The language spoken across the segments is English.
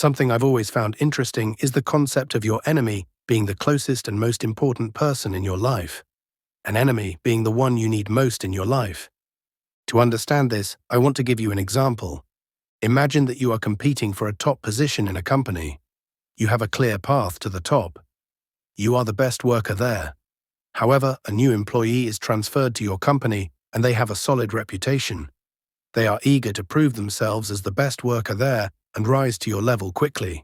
Something I've always found interesting is the concept of your enemy being the closest and most important person in your life. An enemy being the one you need most in your life. To understand this, I want to give you an example. Imagine that you are competing for a top position in a company. You have a clear path to the top. You are the best worker there. However, a new employee is transferred to your company and they have a solid reputation. They are eager to prove themselves as the best worker there and rise to your level quickly.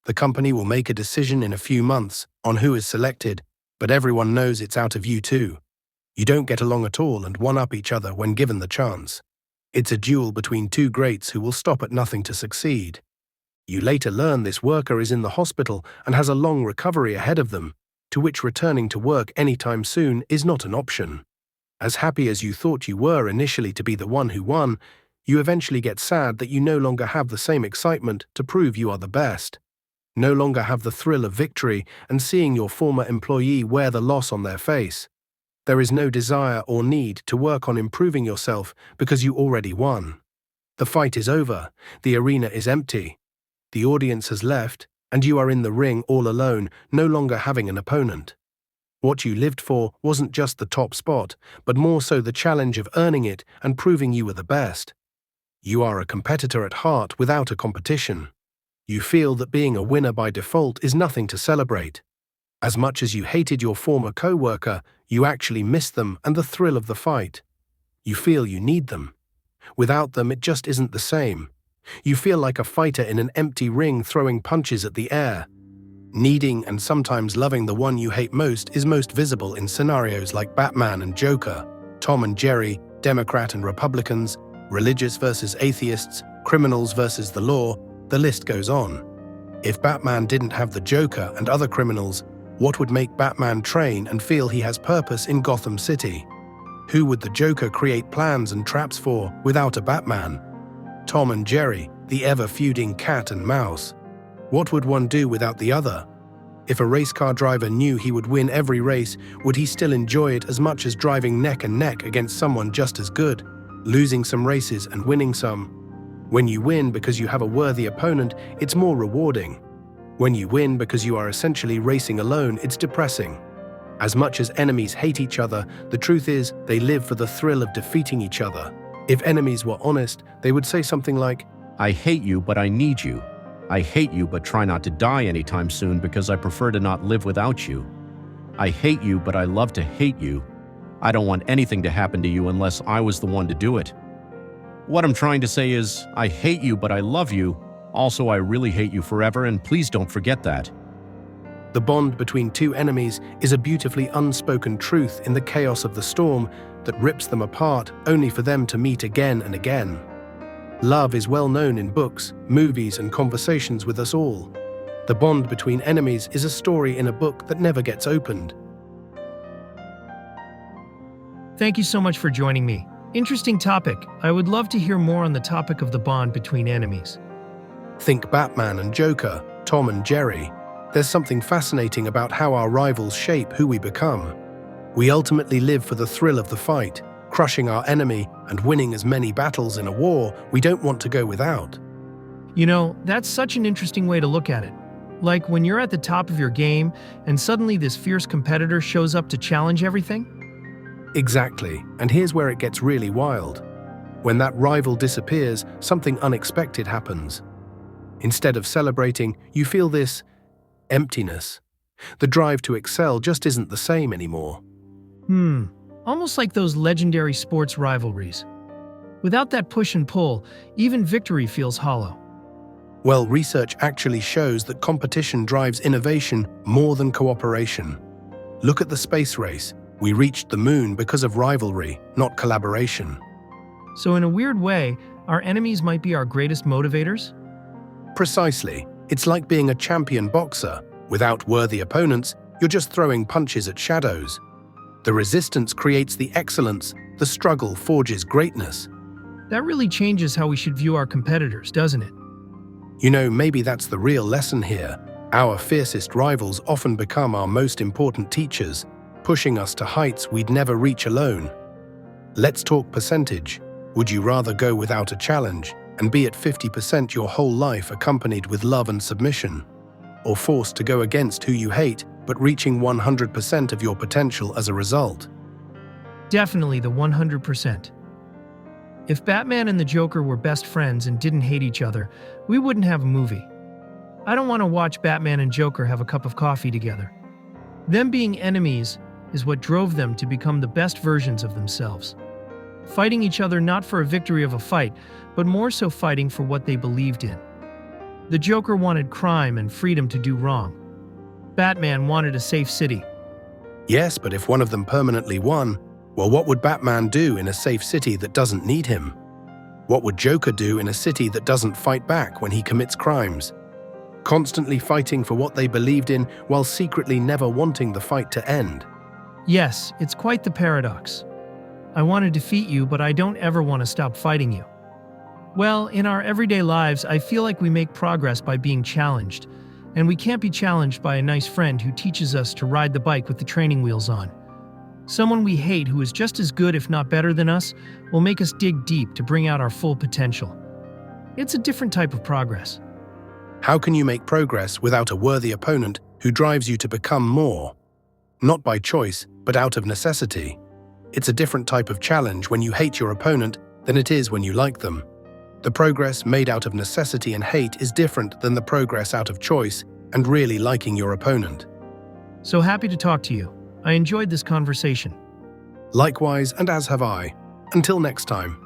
The company will make a decision in a few months on who is selected, but everyone knows it's out of you too. You don't get along at all and one-up each other when given the chance. It's a duel between two greats who will stop at nothing to succeed. You later learn this worker is in the hospital and has a long recovery ahead of them, to which returning to work anytime soon is not an option. As happy as you thought you were initially to be the one who won, you eventually get sad that you no longer have the same excitement to prove you are the best. No longer have the thrill of victory and seeing your former employee wear the loss on their face. There is no desire or need to work on improving yourself because you already won. The fight is over, the arena is empty. The audience has left, and you are in the ring all alone, no longer having an opponent. What you lived for wasn't just the top spot, but more so the challenge of earning it and proving you were the best. You are a competitor at heart without a competition. You feel that being a winner by default is nothing to celebrate. As much as you hated your former co-worker, you actually miss them and the thrill of the fight. You feel you need them. Without them, it just isn't the same. You feel like a fighter in an empty ring throwing punches at the air. Needing and sometimes loving the one you hate most is most visible in scenarios like Batman and Joker, Tom and Jerry, Democrat and Republicans, religious versus atheists, criminals versus the law, the list goes on. If Batman didn't have the Joker and other criminals, what would make Batman train and feel he has purpose in Gotham City? Who would the Joker create plans and traps for without a Batman? Tom and Jerry, the ever-feuding cat and mouse. What would one do without the other? If a race car driver knew he would win every race, would he still enjoy it as much as driving neck and neck against someone just as good, losing some races and winning some? When you win because you have a worthy opponent, it's more rewarding. When you win because you are essentially racing alone, it's depressing. As much as enemies hate each other, the truth is they live for the thrill of defeating each other. If enemies were honest, they would say something like, I hate you, but I need you. I hate you, but try not to die anytime soon because I prefer to not live without you. I hate you, but I love to hate you. I don't want anything to happen to you unless I was the one to do it. What I'm trying to say is, I hate you, but I love you. Also, I really hate you forever, and please don't forget that. The bond between two enemies is a beautifully unspoken truth in the chaos of the storm that rips them apart only for them to meet again and again. Love is well known in books, movies, and conversations with us all. The bond between enemies is a story in a book that never gets opened. Thank you so much for joining me. Interesting topic. I would love to hear more on the topic of the bond between enemies. Think Batman and Joker, Tom and Jerry. There's something fascinating about how our rivals shape who we become. We ultimately live for the thrill of the fight, crushing our enemy and winning as many battles in a war we don't want to go without. You know, that's such an interesting way to look at it. Like when you're at the top of your game and suddenly this fierce competitor shows up to challenge everything? Exactly, and here's where it gets really wild. When that rival disappears, something unexpected happens. Instead of celebrating, you feel this emptiness. The drive to excel just isn't the same anymore. Almost like those legendary sports rivalries. Without that push and pull, even victory feels hollow. Well, research actually shows that competition drives innovation more than cooperation. Look at the space race. We reached the moon because of rivalry, not collaboration. So in a weird way, our enemies might be our greatest motivators? Precisely. It's like being a champion boxer. Without worthy opponents, you're just throwing punches at shadows. The resistance creates the excellence, the struggle forges greatness. That really changes how we should view our competitors, doesn't it? You know, maybe that's the real lesson here. Our fiercest rivals often become our most important teachers, pushing us to heights we'd never reach alone. Let's talk percentage. Would you rather go without a challenge, and be at 50% your whole life accompanied with love and submission, or forced to go against who you hate but reaching 100% of your potential as a result? Definitely the 100%. If Batman and the Joker were best friends and didn't hate each other, we wouldn't have a movie. I don't want to watch Batman and Joker have a cup of coffee together. Them being enemies is what drove them to become the best versions of themselves. Fighting each other not for a victory of a fight, but more so fighting for what they believed in. The Joker wanted crime and freedom to do wrong. Batman wanted a safe city. Yes, but if one of them permanently won, well, what would Batman do in a safe city that doesn't need him? What would Joker do in a city that doesn't fight back when he commits crimes? Constantly fighting for what they believed in while secretly never wanting the fight to end. Yes, it's quite the paradox. I want to defeat you, but I don't ever want to stop fighting you. Well, in our everyday lives, I feel like we make progress by being challenged, and we can't be challenged by a nice friend who teaches us to ride the bike with the training wheels on. Someone we hate who is just as good, if not better than us, will make us dig deep to bring out our full potential. It's a different type of progress. How can you make progress without a worthy opponent who drives you to become more? Not by choice, but out of necessity. It's a different type of challenge when you hate your opponent than it is when you like them. The progress made out of necessity and hate is different than the progress out of choice and really liking your opponent. So happy to talk to you. I enjoyed this conversation. Likewise, and as have I. Until next time.